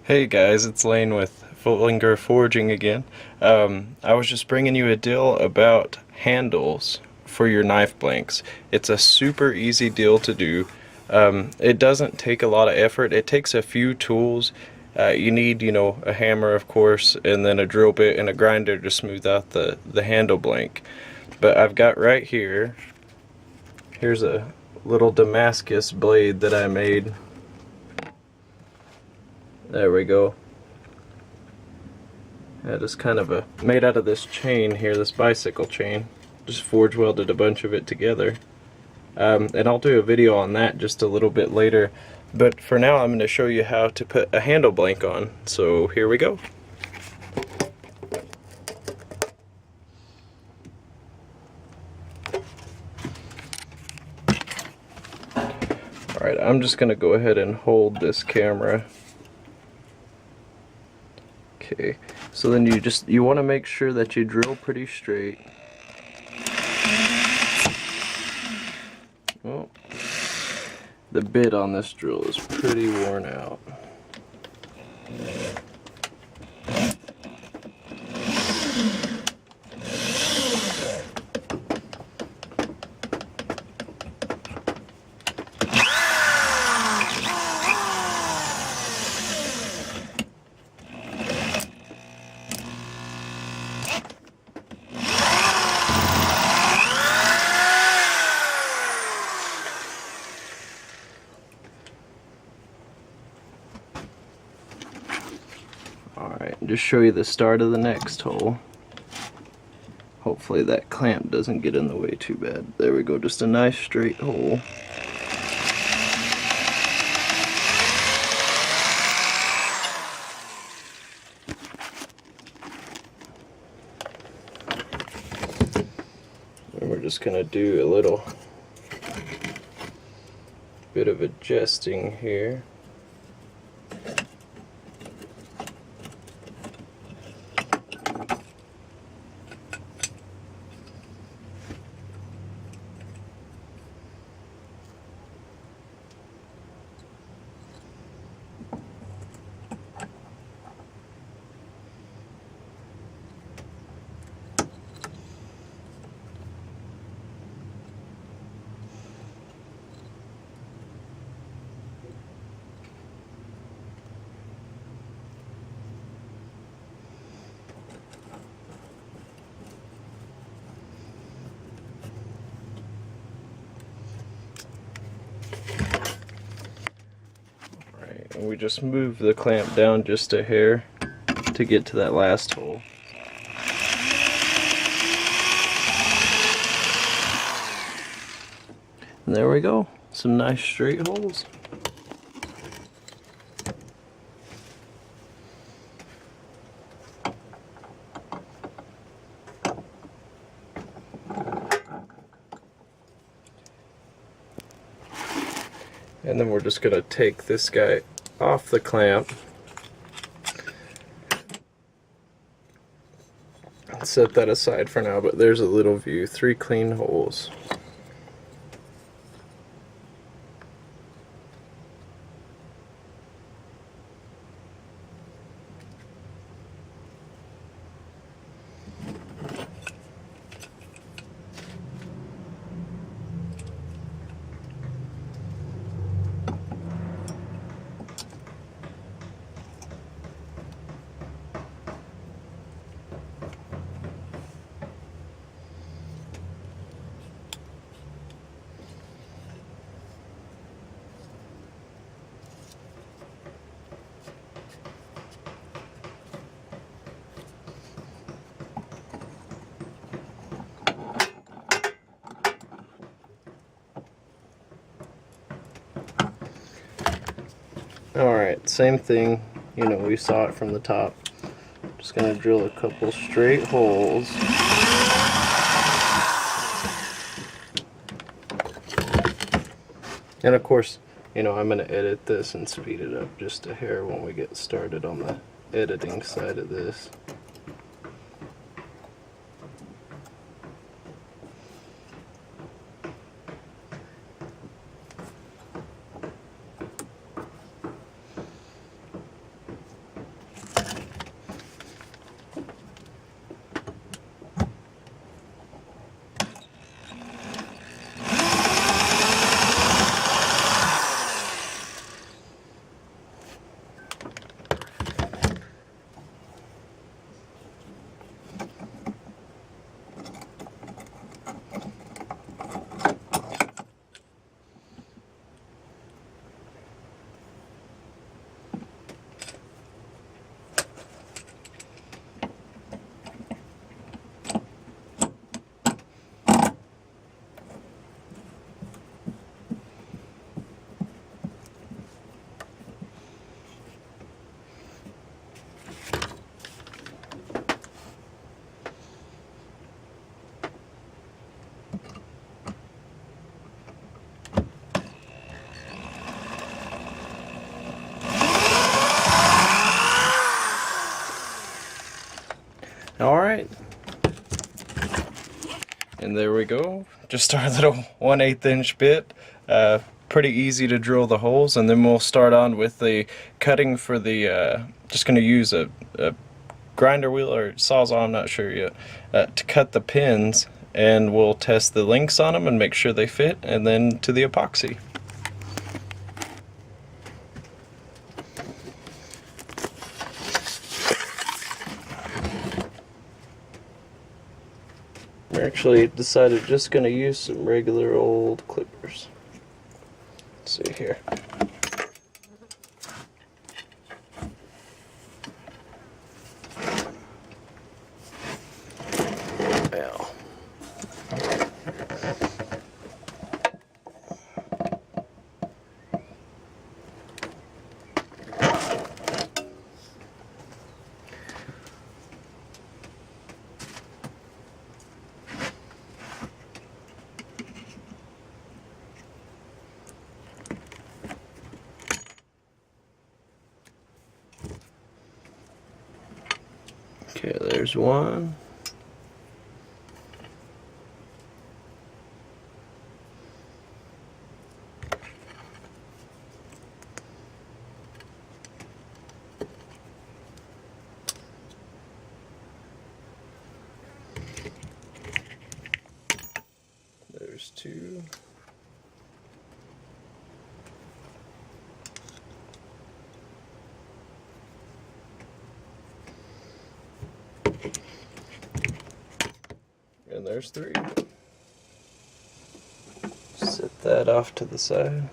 Hey guys, it's Lane with Fullangr Forging again. I was just bringing you a deal about handles for your knife blanks. It's a super easy deal to do. It doesn't take a lot of effort. It takes a few tools. You need, a hammer, of course, and then a drill bit and a grinder to smooth out the handle blank. But I've got right here, here's a little Damascus blade that I made. There we go. Just kind of made out of this chain here, this bicycle chain. Just forge welded a bunch of it together. And I'll do a video on that just a little bit later. But for now, I'm going to show you how to put a handle blank on. So here we go. Alright, I'm just going to go ahead and hold this camera. Okay, so then you want to make sure that you drill pretty straight. Oh, the bit on this drill is pretty worn out. Alright, just show you the start of the next hole. Hopefully that clamp doesn't get in the way too bad. There we go, just a nice straight hole. And we're just going to do a little bit of adjusting here. And we just move the clamp down just a hair to get to that last hole. And there we go, some nice straight holes. And then we're just going to take this guy off the clamp and set that aside for now, but there's a little view, 3 clean holes. Alright, same thing, we saw it from the top. Just going to drill a couple straight holes. And of course, I'm going to edit this and speed it up just a hair when we get started on the editing side of this. Alright. And there we go. Just our little 1/8 inch bit. Pretty easy to drill the holes, and then we'll start on with the cutting for the, just going to use a grinder wheel or sawzall, I'm not sure yet, to cut the pins, and we'll test the lengths on them and make sure they fit, and then to the epoxy. We actually decided just going to use some regular old clippers. Let's see here. Ow. Okay, there's one. There's two. And there's three. Set that off to the side.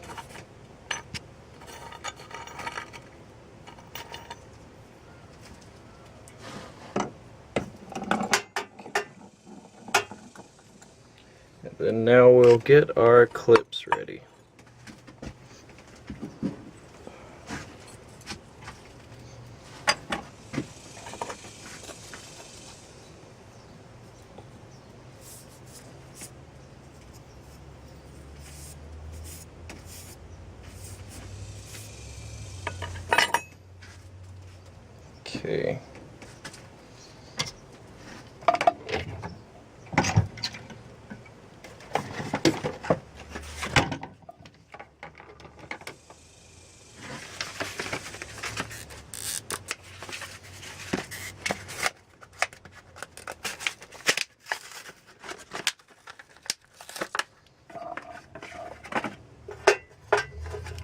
And then now we'll get our clips ready. Okay.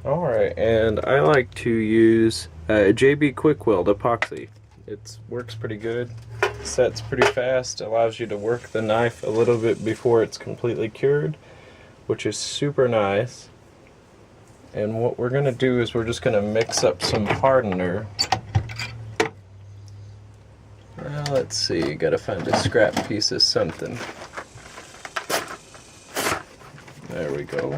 Alright, and I like to use JB Quick Weld epoxy. It works pretty good, sets pretty fast, allows you to work the knife a little bit before it's completely cured, which is super nice. And what we're going to do is we're just going to mix up some hardener. Well, let's see, gotta find a scrap piece of something. There we go.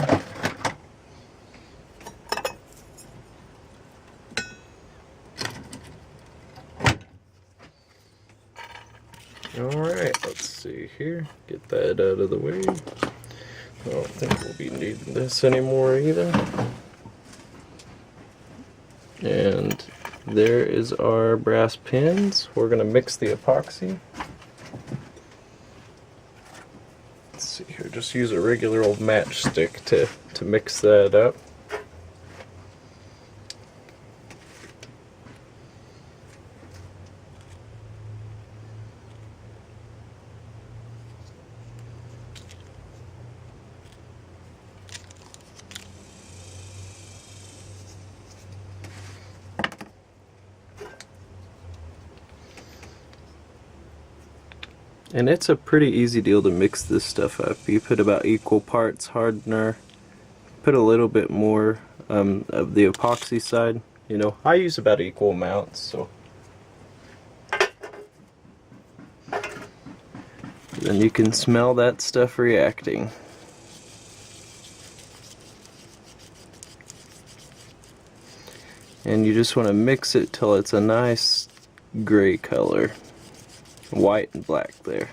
Alright, let's see here. Get that out of the way. I don't think we'll be needing this anymore either. And there is our brass pins. We're going to mix the epoxy. Let's see here, just use a regular old matchstick to mix that up. And it's a pretty easy deal to mix this stuff up. You put about equal parts hardener, put a little bit more of the epoxy side. You know, I use about equal amounts, so. Then you can smell that stuff reacting. And you just want to mix it till it's a nice gray color. White and black there.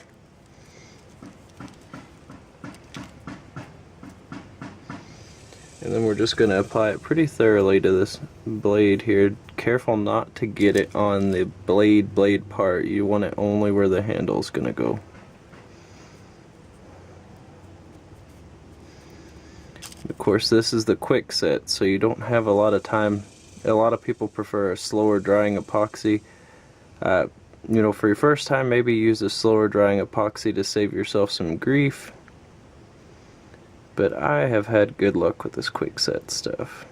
And then we're just going to apply it pretty thoroughly to this blade here. Careful not to get it on the blade part. You want it only where the handle's going to go. Of course, this is the quick set, so you don't have a lot of time. A lot of people prefer a slower drying epoxy. You know, for your first time, maybe use a slower drying epoxy to save yourself some grief. But I have had good luck with this quick set stuff.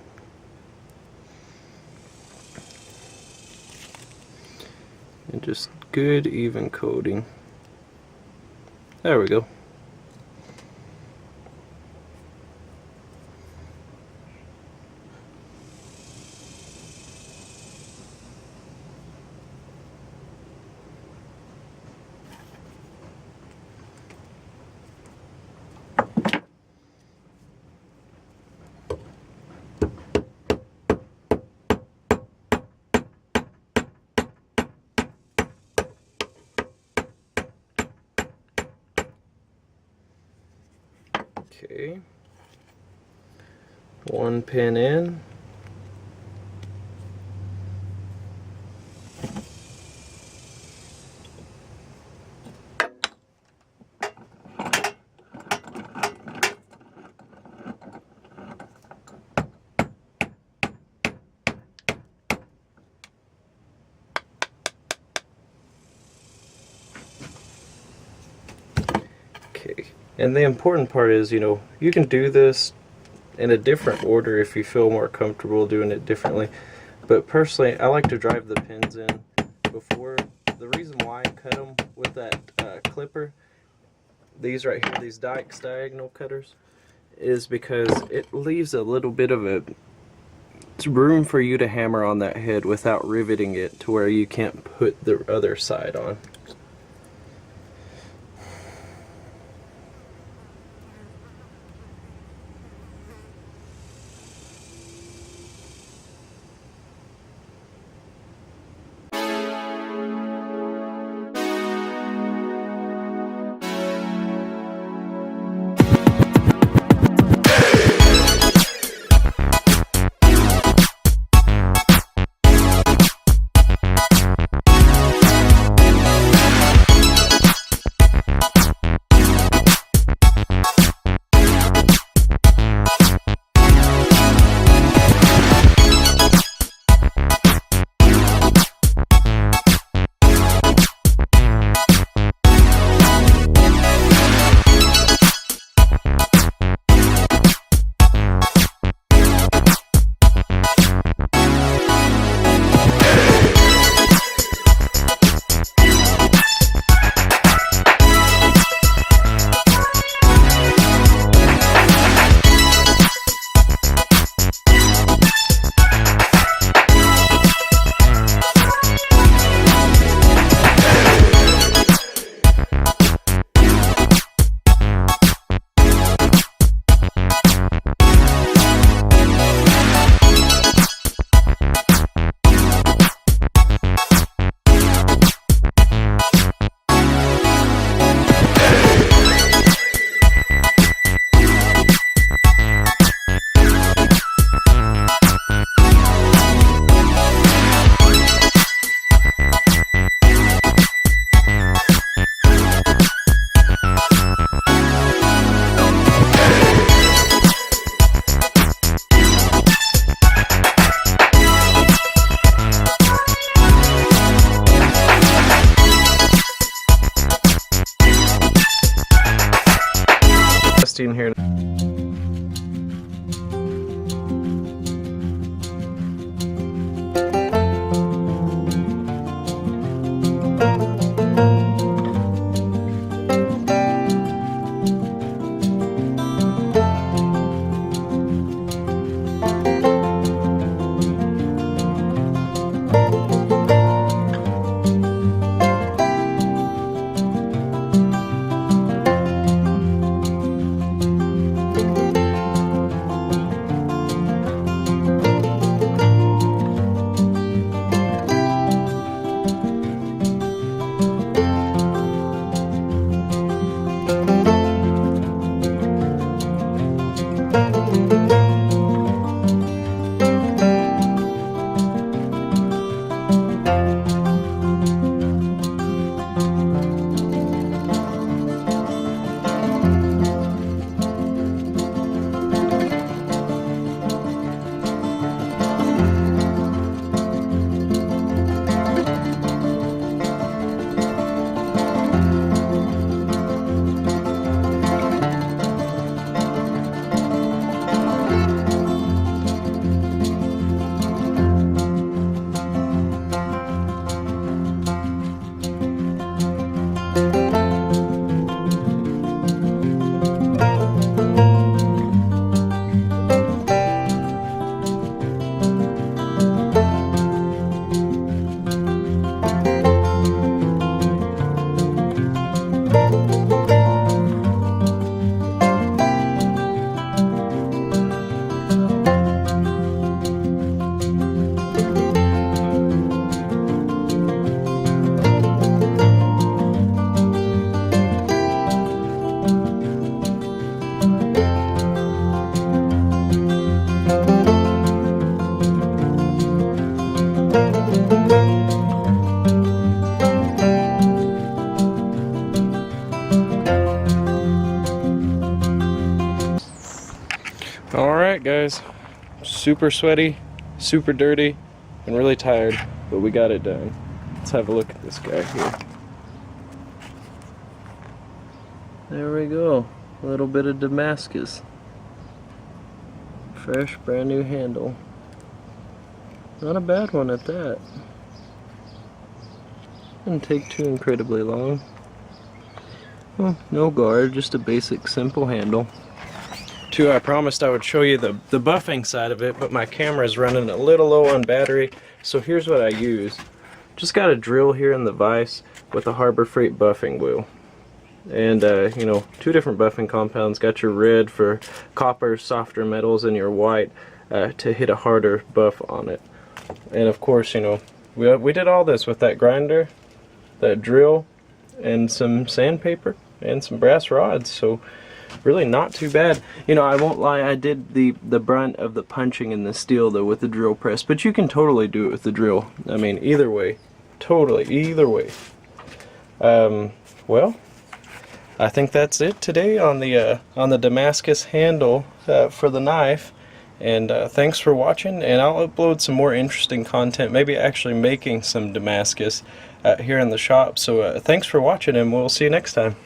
And just good even coating. There we go. Okay, one pin in. Okay. And the important part is, you know, you can do this in a different order if you feel more comfortable doing it differently. But personally, I like to drive the pins in before. The reason why I cut them with that clipper, these right here, these Dykes diagonal cutters, is because it leaves a little bit of a room for you to hammer on that head without riveting it to where you can't put the other side on. super sweaty, super dirty, and really tired, but we got it done. Let's have a look at this guy here. There we go, a little bit of Damascus. Fresh, brand new handle. Not a bad one at that. Didn't take too incredibly long. Well, no guard, just a basic simple handle. Too, I promised I would show you the buffing side of it, but my camera is running a little low on battery, so here's what I use. Just got a drill here in the vise with a Harbor Freight buffing wheel. And you know, 2 different buffing compounds. Got your red for copper, softer metals, and your white to hit a harder buff on it. And of course, you know, we did all this with that grinder, that drill, and some sandpaper and some brass rods, so really not too bad. You know, I won't lie, I did the brunt of the punching in the steel though with the drill press, but you can totally do it with the drill. I mean, either way, totally, either way. Well, I think that's it today on the Damascus handle for the knife. And thanks for watching, and I'll upload some more interesting content, maybe actually making some Damascus here in the shop. So thanks for watching, and we'll see you next time.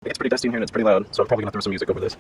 It's pretty dusty in here and it's pretty loud, so I'm probably gonna throw some music over this.